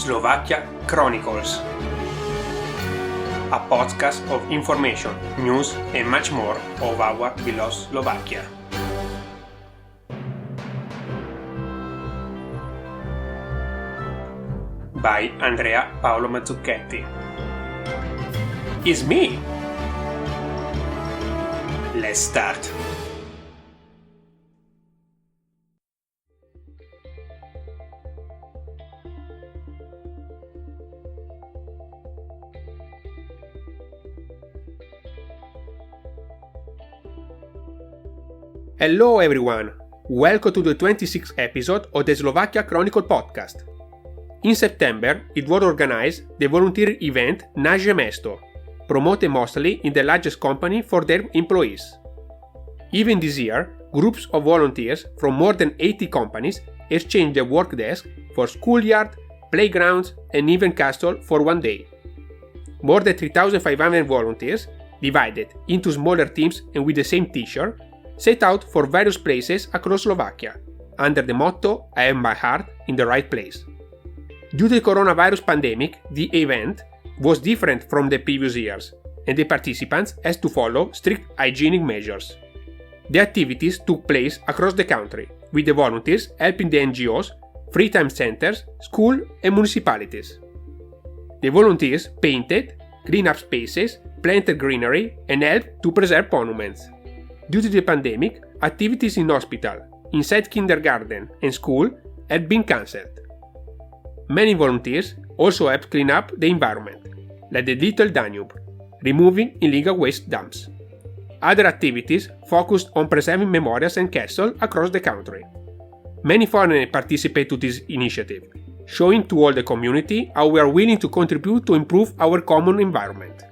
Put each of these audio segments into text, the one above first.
Slovakia Chronicles, a podcast of information, news and much more of our beloved Slovakia. By Andrea Paolo Mazzucchetti. It's me! Let's start. Hello everyone! Welcome to the 26th episode of the Slovakia Chronicle podcast. In September, it was organized the volunteer event Naše Mesto, promoted mostly in the largest company for their employees. Even this year, groups of volunteers from more than 80 companies exchanged their work desk for schoolyard, playgrounds, and even castle for one day. More than 3,500 volunteers, divided into smaller teams and with the same t-shirt, set out for various places across Slovakia, under the motto I have my heart in the right place. Due to the coronavirus pandemic, the event was different from the previous years, and the participants had to follow strict hygienic measures. The activities took place across the country, with the volunteers helping the NGOs, free time centers, schools and municipalities. The volunteers painted, cleaned up spaces, planted greenery and helped to preserve monuments. Due to the pandemic, activities in hospital, inside kindergarten and school had been cancelled. Many volunteers also helped clean up the environment, like the Little Danube, removing illegal waste dumps. Other activities focused on preserving memorials and castles across the country. Many foreigners participate to this initiative, showing to all the community how we are willing to contribute to improve our common environment.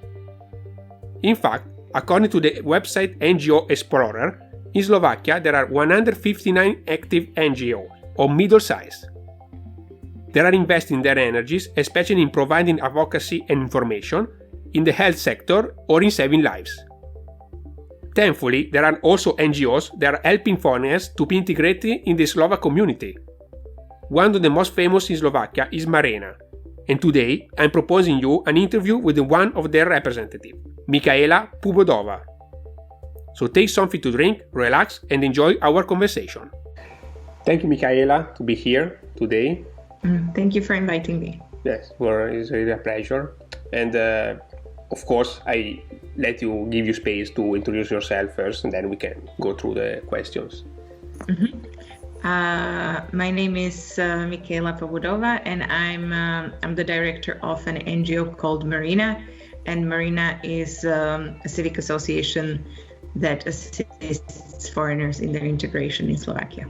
In fact, according to the website NGO Explorer, in Slovakia there are 159 active NGOs of middle size. They are investing their energies especially in providing advocacy and information in the health sector or in saving lives. Thankfully, there are also NGOs that are helping foreigners to be integrated in the Slovak community. One of the most famous in Slovakia is Mareena, and today I'm proposing you an interview with one of their representatives, Michaela Pobudova. So take something to drink, relax and enjoy our conversation. Thank you, Michaela, to be here today. Thank you for inviting me. Yes, it's really a pleasure. And of course, I let you give you space to introduce yourself first, and then we can go through the questions. My name is Michaela Pobudova, and I'm the director of an NGO called Mareena. And Mareena is a civic association that assists foreigners in their integration in Slovakia.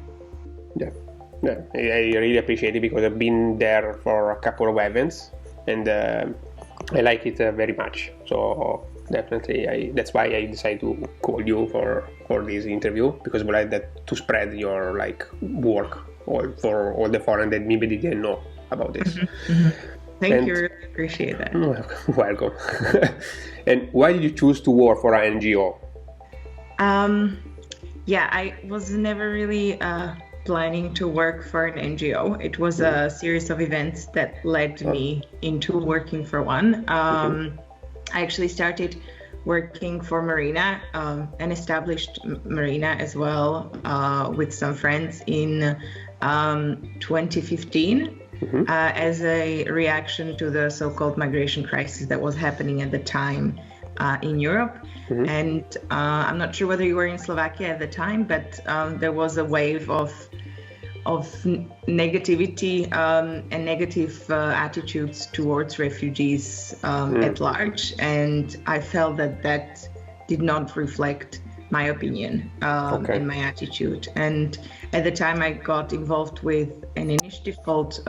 Yeah, I really appreciate it because I've been there for a couple of events and I like it very much. So definitely, that's why I decided to call you for this interview, because I would like that to spread your work for all the foreigners that maybe didn't know about this. Thank you, really appreciate that. Welcome. And why did you choose to work for an NGO? I was never really planning to work for an NGO. It was a series of events that led me into working for one. I actually started working for Mareena and established Mareena as well with some friends in 2015 as a reaction to the so-called migration crisis that was happening at the time in Europe. And I'm not sure whether you were in Slovakia at the time, but there was a wave of negativity and negative attitudes towards refugees at large, and I felt that did not reflect my opinion and my attitude. And at the time I got involved with an initiative called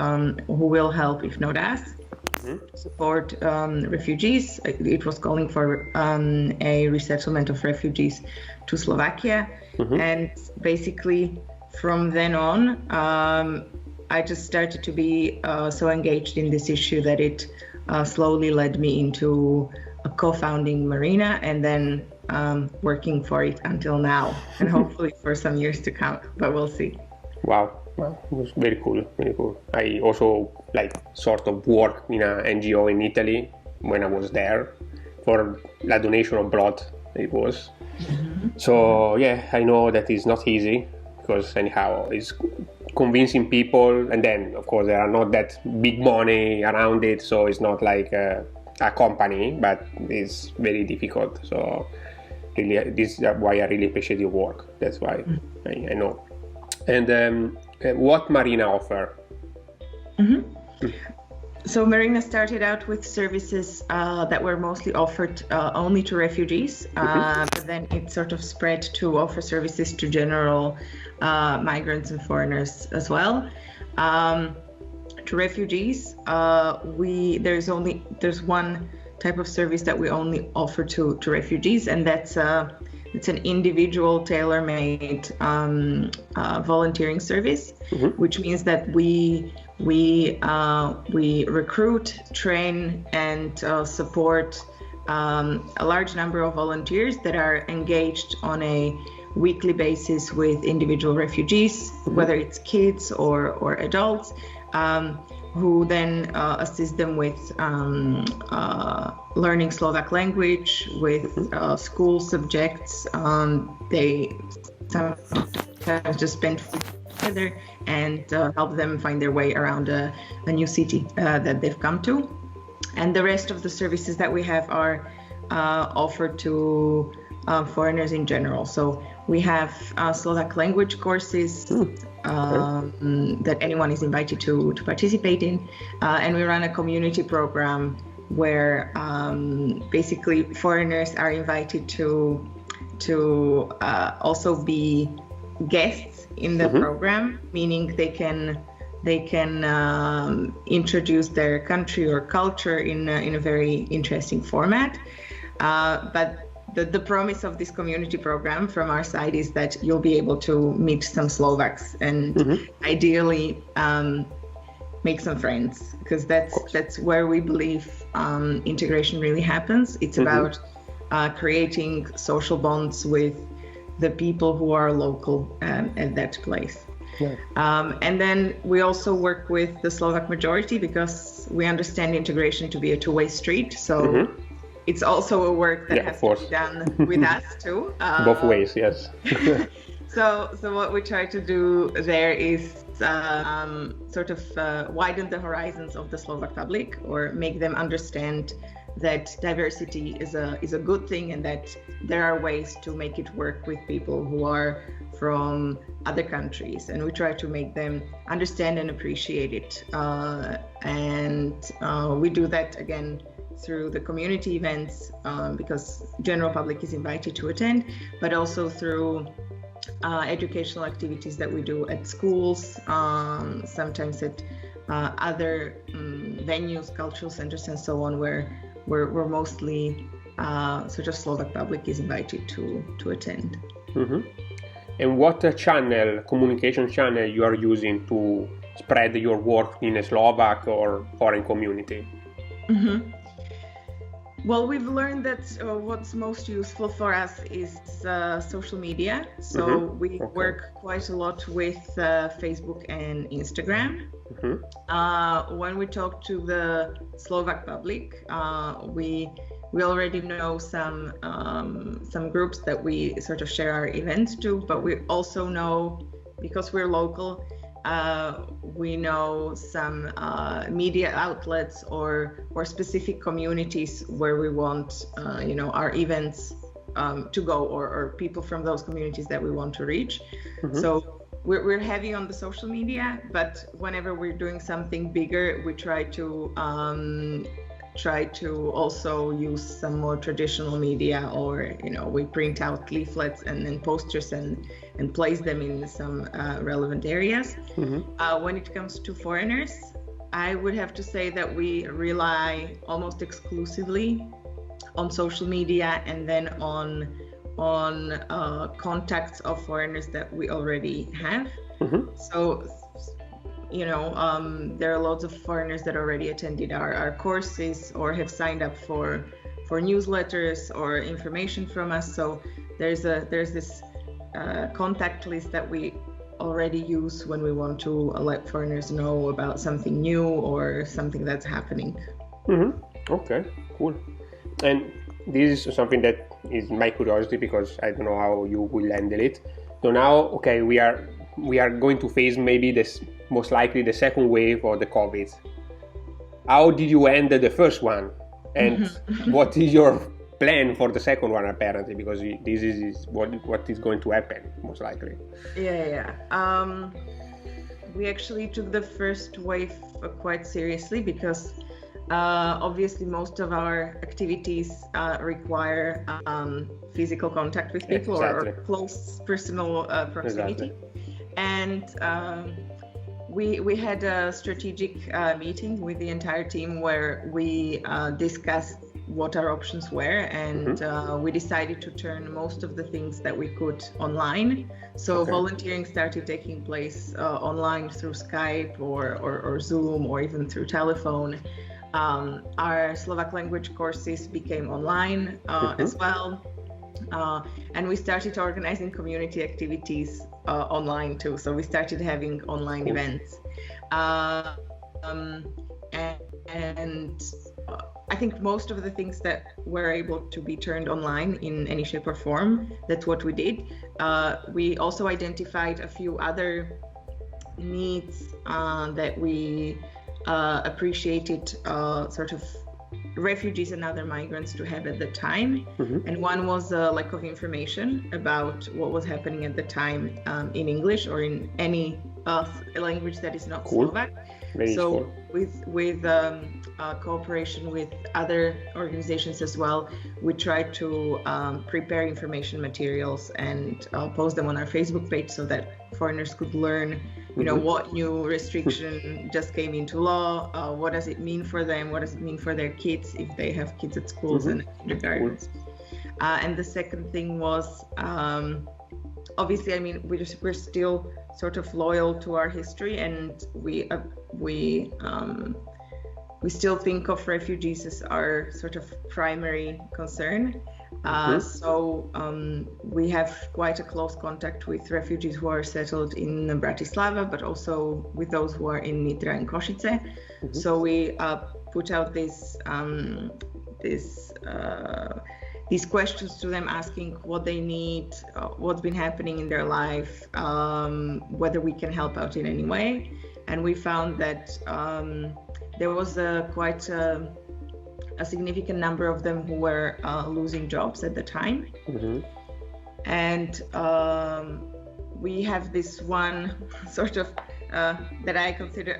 Who Will Help If Not Us, support refugees. It was calling for a resettlement of refugees to Slovakia. And basically from then on, I just started to be so engaged in this issue that it slowly led me into co-founding Mareena and then working for it until now, and hopefully for some years to come, but we'll see. Wow, Well, it was very cool, very cool. I also sort of worked in an NGO in Italy when I was there for la donation of blood. It was. So yeah, I know that it's not easy because anyhow it's convincing people, and then of course there are not that big money around it, so it's not like a company, but it's very difficult. So really, this is why I really appreciate your work. That's why I know. And what Mareena offer? So Mareena started out with services that were mostly offered only to refugees, but then it sort of spread to offer services to general migrants and foreigners as well. To refugees, there's one type of service that we only offer to refugees, and that's it's an individual tailor-made volunteering service, which means that we recruit, train, and support a large number of volunteers that are engaged on a weekly basis with individual refugees, whether it's kids or adults, who then assist them with learning Slovak language, with school subjects. They sometimes just spend together and help them find their way around a new city that they've come to. And the rest of the services that we have are offered to foreigners in general. So we have Slovak language courses that anyone is invited to participate in, and we run a community program where basically foreigners are invited to also be guests in the program, meaning they can introduce their country or culture in a very interesting format. But the promise of this community program from our side is that you'll be able to meet some Slovaks and ideally make some friends, because that's where we believe integration really happens. It's about creating social bonds with the people who are local at that place. Yeah. And then we also work with the Slovak majority because we understand integration to be a two-way street. So it's also a work that has to be done with us too. Both ways, yes. So what we try to do there is sort of widen the horizons of the Slovak public, or make them understand that diversity is a good thing, and that there are ways to make it work with people who are from other countries, and we try to make them understand and appreciate it. And we do that again through the community events, because general public is invited to attend, but also through educational activities that we do at schools, sometimes at other venues, cultural centers, and so on, where we're mostly sort of Slovak public is invited to attend. And what communication channel you are using to spread your work in a Slovak or foreign community? Well, we've learned that what's most useful for us is social media. So we work quite a lot with Facebook and Instagram. When we talk to the Slovak public, we already know some groups that we sort of share our events to, but we also know, because we're local, we know some media outlets or specific communities where we want our events to go, or people from those communities that we want to reach. So we're heavy on the social media, but whenever we're doing something bigger, we try to also use some more traditional media, or we print out leaflets and then posters and place them in some relevant areas. When it comes to foreigners, I would have to say that we rely almost exclusively on social media, and then on contacts of foreigners that we already have. So there are lots of foreigners that already attended our courses, or have signed up for newsletters or information from us. So there's this contact list that we already use when we want to let foreigners know about something new or something that's happening. Okay, cool. And this is something that is my curiosity, because I don't know how you will handle it. So now, okay, we are going to face maybe most likely the second wave of the COVID. How did you handle the first one? And what is your plan for the second one, apparently, because this is what is going to happen most likely? We actually took the first wave quite seriously, because obviously most of our activities require physical contact with people, or close personal proximity. And we had a strategic meeting with the entire team where we discussed what our options were, and we decided to turn most of the things that we could online. So volunteering started taking place online through Skype or Zoom, or even through telephone. Our Slovak language courses became online as well. And we started organizing community activities online too. So we started having online events. And I think most of the things that were able to be turned online in any shape or form, that's what we did. We also identified a few other needs that we appreciated sort of refugees and other migrants to have at the time. And one was a lack of information about what was happening at the time in English or in any language that is not Slovak. So with cooperation with other organizations as well, we tried to prepare information materials and post them on our Facebook page so that foreigners could learn, you know, what new restriction just came into law, what does it mean for them, what does it mean for their kids if they have kids at schools and kindergartens. And the second thing was, obviously, I mean, we're still sort of loyal to our history, and we still think of refugees as our sort of primary concern. So we have quite a close contact with refugees who are settled in Bratislava, but also with those who are in Nitra and Košice. So we put out these questions to them, asking what they need, what's been happening in their life, whether we can help out in any way. And we found that there was quite a significant number of them who were losing jobs at the time. And we have this one sort of that I consider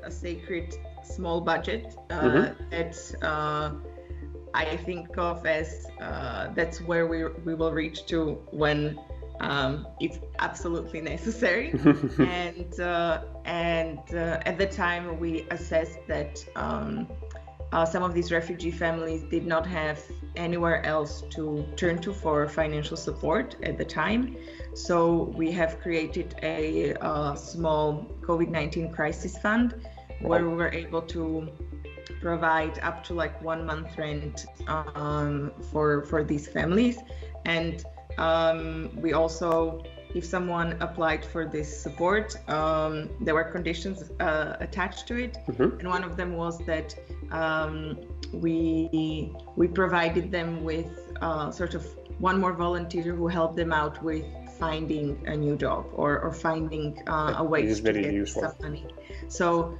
a sacred small budget that I think of as that's where we will reach to when it's absolutely necessary. And at the time we assessed that some of these refugee families did not have anywhere else to turn to for financial support at the time. So we have created a small COVID-19 crisis fund where we were able to provide up to like 1 month rent for these families. And we also, if someone applied for this support, there were conditions attached to it. And one of them was that we provided them with sort of one more volunteer who helped them out with finding a new job or finding a way to get some money. So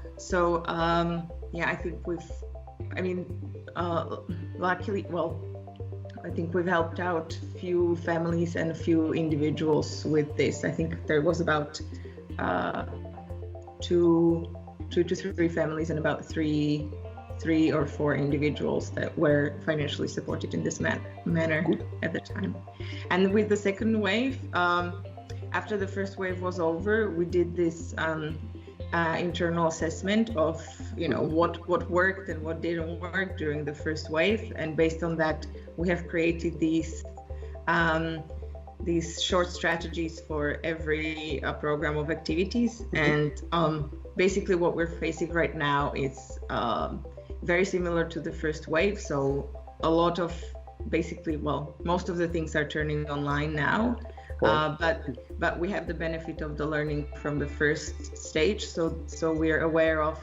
yeah, I think luckily, I think we've helped out few families and a few individuals with this. I think there was about two to three families and about three or four individuals that were financially supported in this manner at the time. And with the second wave, after the first wave was over, we did this internal assessment of, you know, what worked and what didn't work during the first wave, and based on that we have created these short strategies for every program of activities. And basically what we're facing right now is very similar to the first wave. So a lot of most of the things are turning online now. But we have the benefit of the learning from the first stage, so we're aware of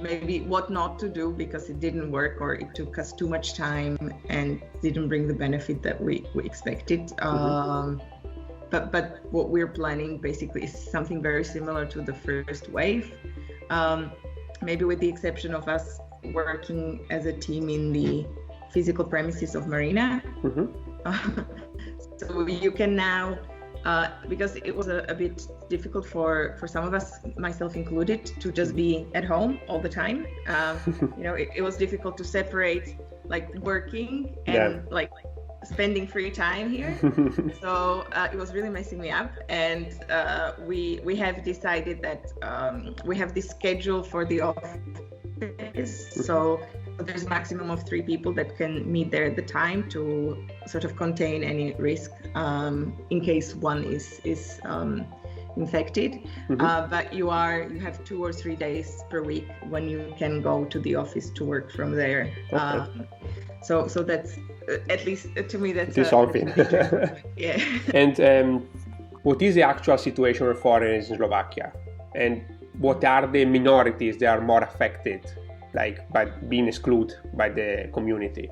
maybe what not to do because it didn't work or it took us too much time and didn't bring the benefit that we expected. But what we're planning basically is something very similar to the first wave, maybe with the exception of us working as a team in the physical premises of Mareena. So you can now, because it was a bit difficult for some of us, myself included, to just be at home all the time. It was difficult to separate like working and like spending free time here. So it was really messing me up, and we have decided that we have this schedule for the office. So there's a maximum of 3 people that can meet there at the time to sort of contain any risk in case one is infected. But you have 2 or 3 days per week when you can go to the office to work from there. So that's at least to me that's something. Yeah. And what is the actual situation of foreigners in Slovakia, and what are the minorities that are more affected, like by being excluded by the community?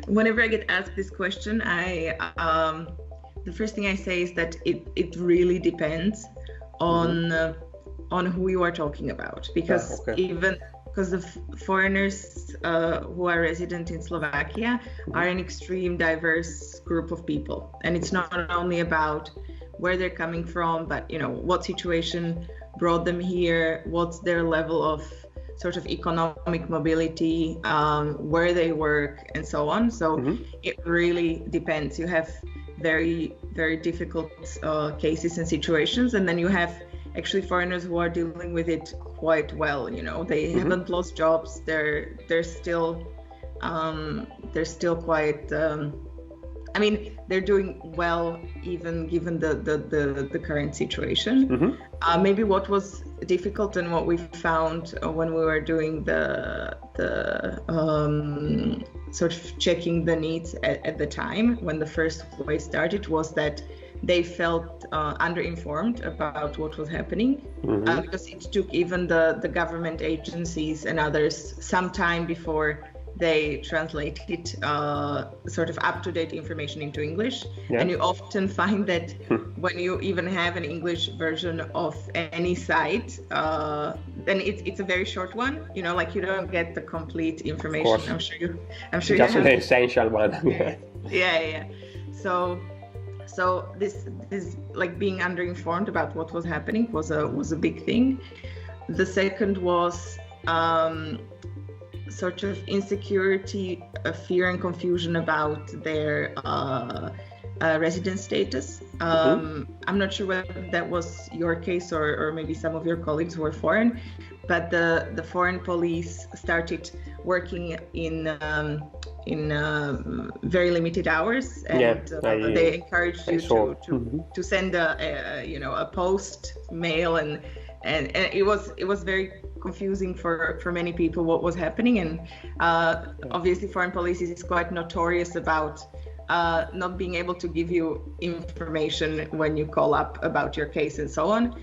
Whenever I get asked this question, the first thing I say is that it really depends on who you are talking about, because because the foreigners who are resident in Slovakia are an extreme diverse group of people, and it's not only about where they're coming from, but what situation brought them here, what's their level of sort of economic mobility, where they work, and so on. So it really depends. You have very, very difficult cases and situations, and then you have actually foreigners who are dealing with it quite well. They haven't lost jobs. They're still quite. They're doing well even given the current situation. Maybe what was difficult and what we found when we were doing the sort of checking the needs at the time when the first wave started was that they felt underinformed about what was happening, because it took even the government agencies and others some time before they translated sort of up-to-date information into English. And you often find that when you even have an English version of any site, then it's a very short one. Like you don't get the complete information. I'm sure just the essential one. Yeah. So this like being underinformed about what was happening was a big thing. The second was sort of insecurity, fear and confusion about their resident status. I'm not sure whether that was your case or maybe some of your colleagues who were foreign, but the foreign police started working in very limited hours, and they encouraged you to send a post mail, and it was very confusing for many people what was happening. And obviously foreign police is quite notorious about not being able to give you information when you call up about your case and so on.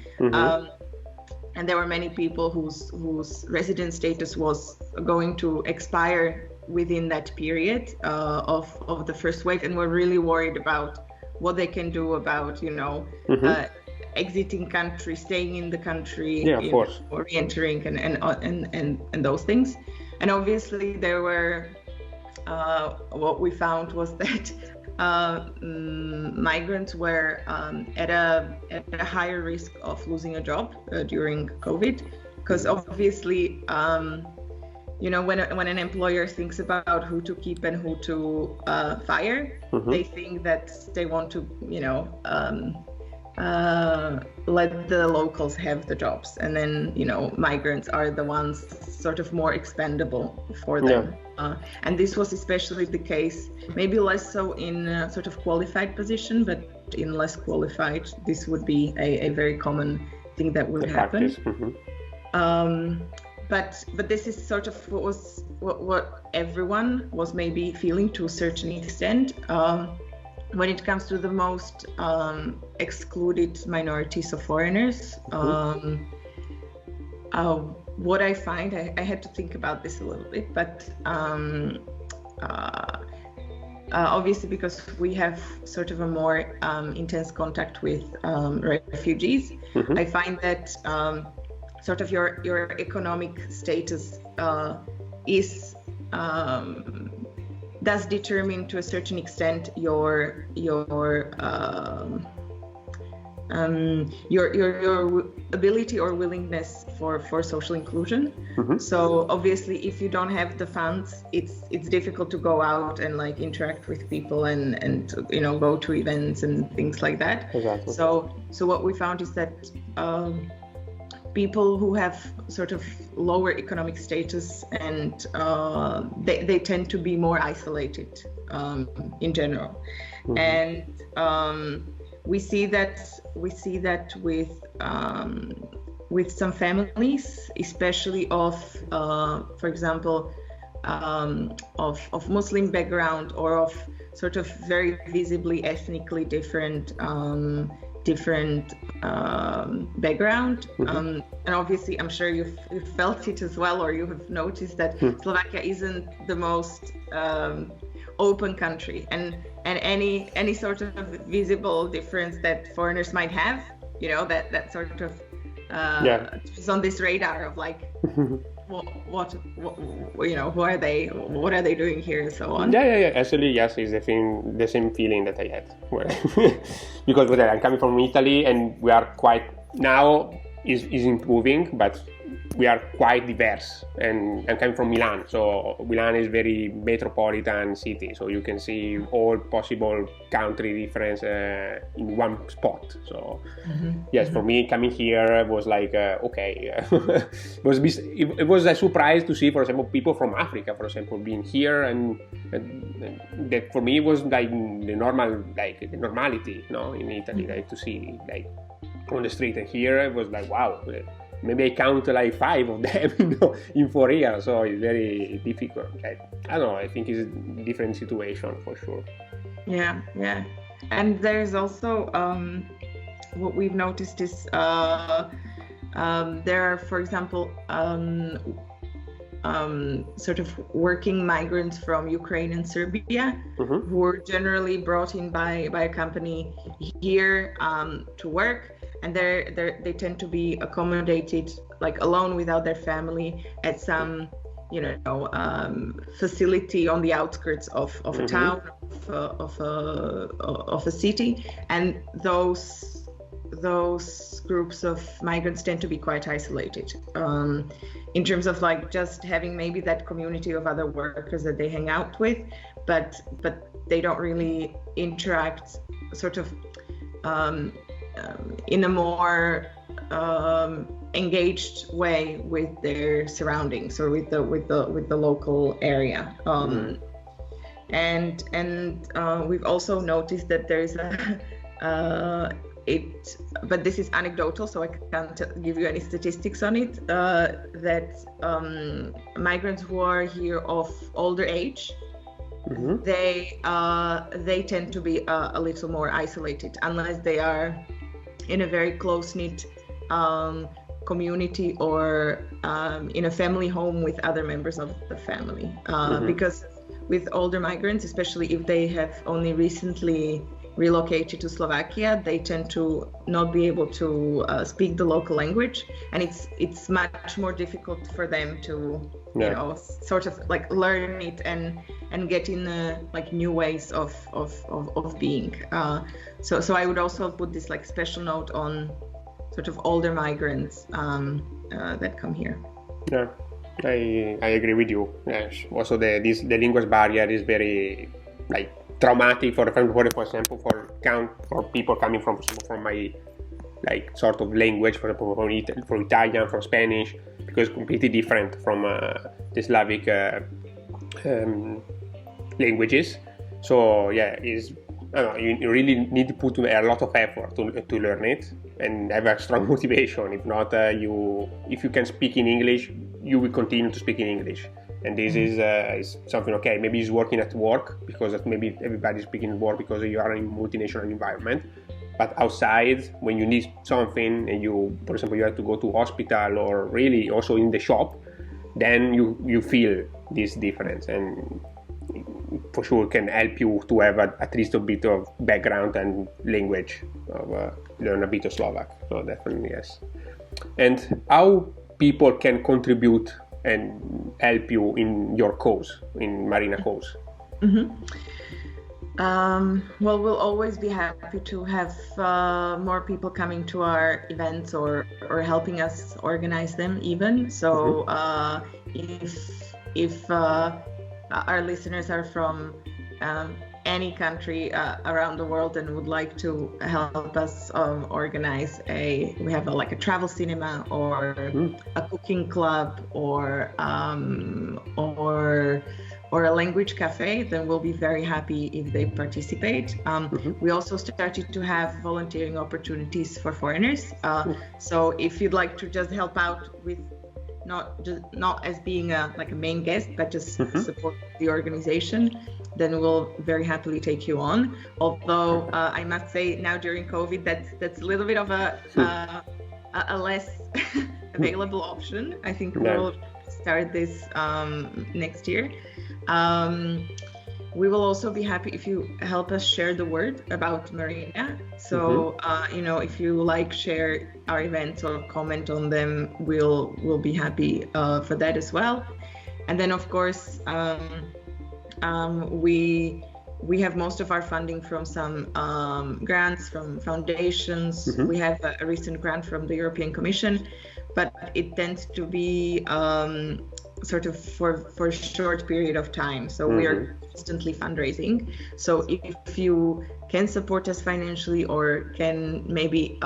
And there were many people whose resident status was going to expire within that period of the first wave, and were really worried about what they can do about exiting country, staying in the country, or re-entering and those things. And obviously there were what we found was that migrants were at a higher risk of losing a job during COVID, because obviously when an employer thinks about who to keep and who to fire, they think that they want to let the locals have the jobs, and then migrants are the ones sort of more expendable for them. And this was especially the case, maybe less so in a sort of qualified position, but in less qualified, this would be a very common thing that would happen. But this is sort of what everyone was maybe feeling to a certain extent. when it comes to the most excluded minorities of foreigners, what I find, I had to think about this a little bit, but obviously because we have sort of a more intense contact with refugees, I find that sort of your economic status is does determine to a certain extent your ability or willingness for social inclusion. So obviously, if you don't have the funds, it's difficult to go out and like interact with people and go to events and things like that. Exactly. So what we found is that people who have sort of lower economic status and they tend to be more isolated in general, and we see that with some families, especially of for example of Muslim background or of sort of very visibly ethnically different background, and obviously I'm sure you've felt it as well, or you have noticed that Slovakia isn't the most open country, and any sort of visible difference that foreigners might have, that sort of is on this radar of like what who are they, what are they doing here, and so on. Actually, yes, it's the same feeling that I had because I'm coming from Italy and we are quite now is improving, but we are quite diverse, and I'm coming from Milan, so Milan is very metropolitan city, so you can see all possible country difference in one spot. So yes, for me coming here was like it was a surprise to see, for example, people from Africa, for example, being here, and that for me was like the normality, in Italy, like to see like on the street, and here it was like wow. Maybe I count like 5 of them, in 4 years. So it's very difficult. I don't know. I think it's a different situation for sure. Yeah. And there's also what we've noticed is there are, for example, sort of working migrants from Ukraine and Serbia who were generally brought in by a company here to work. And they tend to be accommodated like alone without their family at some facility on the outskirts of a town, of a city, and those groups of migrants tend to be quite isolated in terms of like just having maybe that community of other workers that they hang out with, but they don't really interact sort of in a more engaged way with their surroundings or with the local area. And we've also noticed that there's but this is anecdotal, so I can't give you any statistics on it, that migrants who are here of older age, they tend to be a little more isolated unless they are in a very close-knit community or in a family home with other members of the family. Because with older migrants, especially if they have only recently relocated to Slovakia, they tend to not be able to speak the local language, and it's much more difficult for them to sort of like learn it and get in like new ways of being. So I would also put this like special note on sort of older migrants that come here. Yeah, I agree with you. Yes. Also the linguist barrier is very like traumatic for example for people coming from my like sort of language, for example from Italian, from Spanish, because it's completely different from the Slavic languages. So you really need to put a lot of effort to learn it and have a strong motivation. If not, if you can speak in English, you will continue to speak in English. And this is something, okay, maybe it's working at work because maybe everybody's speaking at work because you are in a multinational environment. But outside, when you need something and for example, you have to go to hospital or really also in the shop, then you feel this difference, and for sure can help you to have at least a bit of background and language, learn a bit of Slovak. So definitely yes. And how people can contribute and help you in your cause, in Mareena cause? Mm-hmm. Well, we'll always be happy to have more people coming to our events or helping us organize them even. So if our listeners are from any country around the world and would like to help us organize we have a travel cinema or a cooking club or a language cafe, then we'll be very happy if they participate. We also started to have volunteering opportunities for foreigners. So if you'd like to just help out with not as being a main guest, but just support the organization, then we'll very happily take you on. Although I must say now during COVID, that's a little bit of a less available option. I think we'll start this next year. We will also be happy if you help us share the word about Mareena. So, if you share our events or comment on them, we'll be happy for that as well. And then, of course, we have most of our funding from some grants from foundations. We have a recent grant from the European Commission, but it tends to be sort of for a short period of time. So we are constantly fundraising. So if you can support us financially or can maybe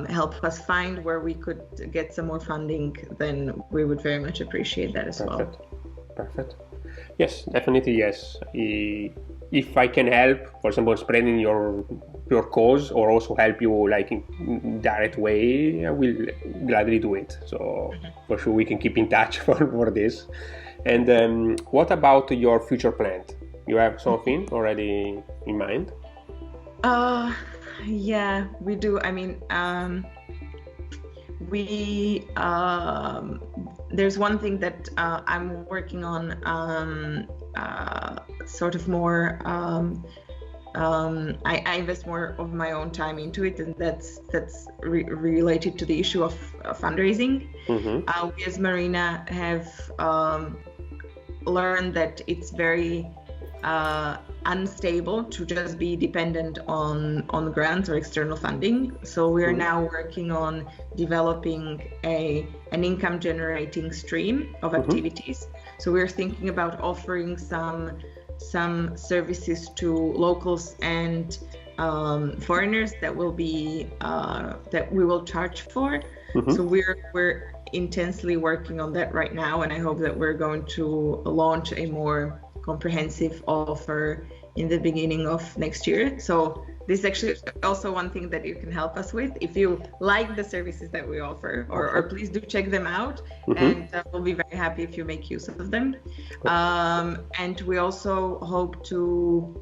help us find where we could get some more funding, then we would very much appreciate that as well. Perfect. Yes, definitely yes. If I can help, for example, spreading your cause or also help you in direct way, I will gladly do it. So for sure we can keep in touch for this. And what about your future plans? You have something already in mind? Yeah, we do. I mean, there's one thing that I'm working on, sort of more. I invest more of my own time into it, and that's related to the issue of fundraising. We as Mareena have learned that it's very unstable to just be dependent on grants or external funding. So we are now working on developing an income generating stream of activities. So we're thinking about offering some services to locals and foreigners that will be that we will charge for. So we're intensely working on that right now, and I hope that we're going to launch a more comprehensive offer in the beginning of next year. So this is actually also one thing that you can help us with. If you like the services that we offer, or please do check them out, and we'll be very happy if you make use of them. And we also hope to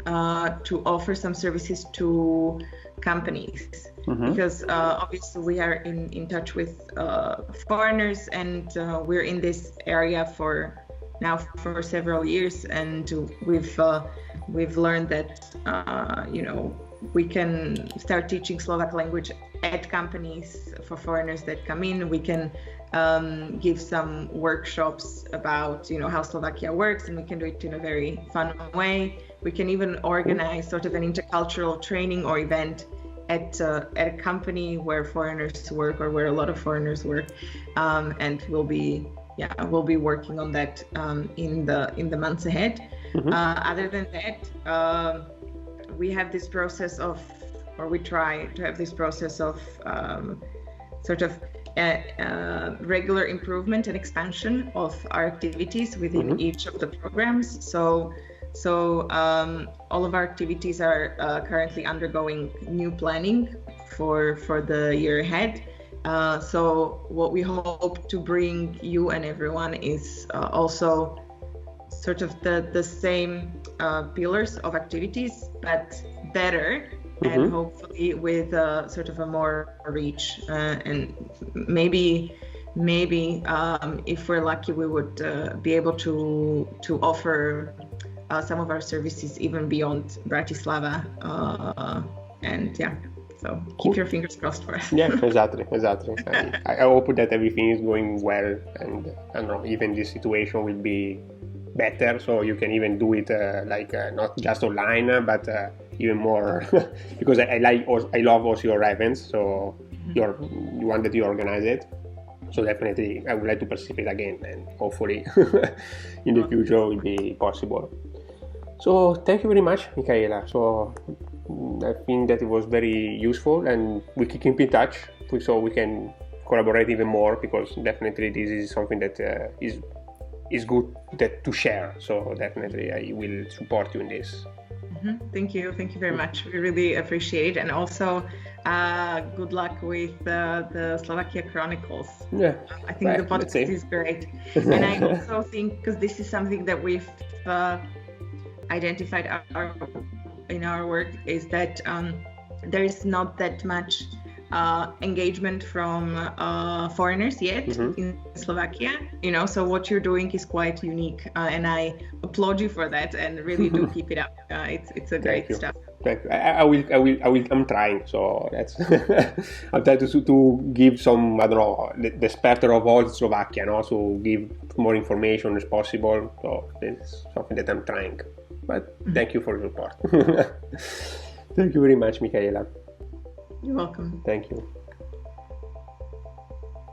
offer some services to companies, because obviously we are in touch with foreigners, and we're in this area for several years, and we've learned that we can start teaching Slovak language at companies for foreigners that come in. We can give some workshops about how Slovakia works, and we can do it in a very fun way. We can even organize sort of an intercultural training or event at a company where foreigners work, or where a lot of foreigners work, and we'll be working on that in the months ahead. Other than that, we have this process of, or we try to have this process of sort of regular improvement and expansion of our activities within each of the programs. So all of our activities are currently undergoing new planning for the year ahead. So what we hope to bring you and everyone is also sort of the same pillars of activities, but better, and hopefully with sort of a more reach. And maybe if we're lucky, we would be able to offer some of our services even beyond Bratislava. And yeah. So keep your fingers crossed for us. Yeah, exactly. I hope that everything is going well, and I don't know, even this situation will be better, so you can even do it not just online, but even more because I love also your events. So you want that you organize it. So definitely, I would like to participate again, and hopefully in the future it will be possible. So thank you very much, Michaela. So I think that it was very useful, and we can keep in touch so we can collaborate even more, because definitely this is something that is good to share. So definitely I will support you in this. Thank you very much. We really appreciate it, and also good luck with the Slovakia Chronicles. Yeah, I think the podcast is great, and I also think, because this is something that we've identified in our work, is that there is not that much engagement from foreigners yet in Slovakia, so what you're doing is quite unique, and I applaud you for that, and really do keep it up. It's a great stuff. Thank you. I will. I'm trying. So that's. I'm trying to give some, I don't know, the specter of all Slovakia, and also give more information as possible. So it's something that I'm trying. But thank you for your support. Thank you very much, Michaela. You're welcome. Thank you.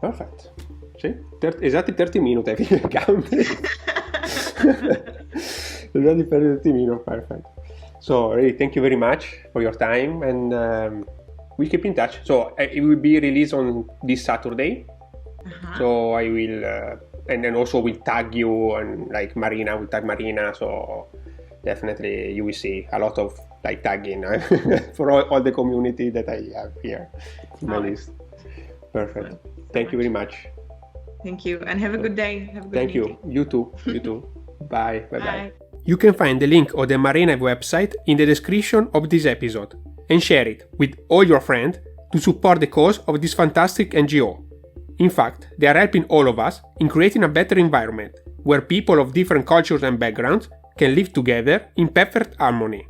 Perfect. Sì? Esatti 30 minuti, I think count. Esatti 30 minuti, perfect. So really, thank you very much for your time, and we'll keep in touch. So it will be released on this Saturday. So I will, and then also we'll tag you, and like Mareena, we'll tag Mareena. So definitely you will see a lot of tagging for all the community that I have here in my list. Perfect. Thank you very much. Thank you, and have a good day. Have a good Thank meeting. you. You too. Bye. Bye. You can find the link of the Mareena website in the description of this episode, and share it with all your friends to support the cause of this fantastic NGO. In fact, they are helping all of us in creating a better environment where people of different cultures and backgrounds can live together in perfect harmony.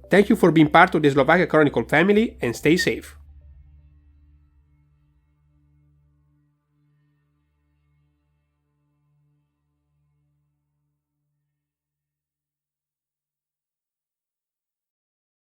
Thank you for being part of the Slovakia Chronicle family, and stay safe.